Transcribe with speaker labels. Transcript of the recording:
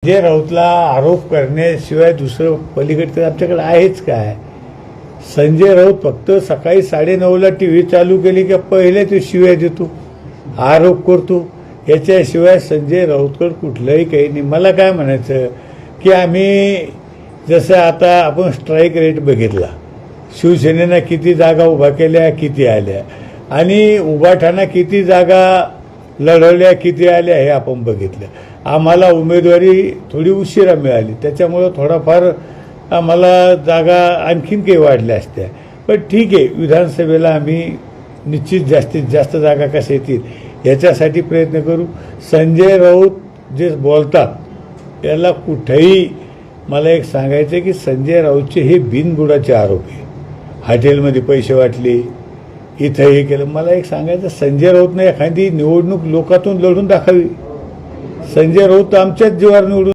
Speaker 1: संजय राऊतला आरोप करण्याशिवाय दुसरं पलीकडचं आमच्याकडे आहेच काय? संजय राऊत फक्त सकाळी 9:30ला टीव्ही चालू केली की पहिले तो शिव्या देतो, आरोप करतो. याच्याशिवाय संजय राऊतकडे कुठलंही काही नाही. मला काय म्हणायचं की आम्ही जसं आता आपण स्ट्राईक रेट बघितला, शिवसेनेनं किती जागा उभा केल्या, किती आल्या, आणि उभाठाणा किती जागा लढवल्या, किती आल्या हे आपण बघितलं. आम्हाला उमेदवारी थोडी उशिरा मिळाली, त्याच्यामुळं थोडाफार आम्हाला जागा आणखीन काही वाढल्या असत्या. पण ठीक आहे, विधानसभेला आम्ही निश्चित जास्तीत जास्त जागा कशा येतील याच्यासाठी प्रयत्न करू. संजय राऊत जे बोलतात त्याला कुठेही मला एक सांगायचं आहे की संजय राऊतचे हे बिनबुडाचे आरोप आहे. हॉटेलमध्ये पैसे वाटले, इथं हे केलं. मला एक सांगायचं, संजय राऊतनं एखादी निवडणूक लोकातून लढून दाखवावी. संजय राऊत आमच्याच जीवावर निवडून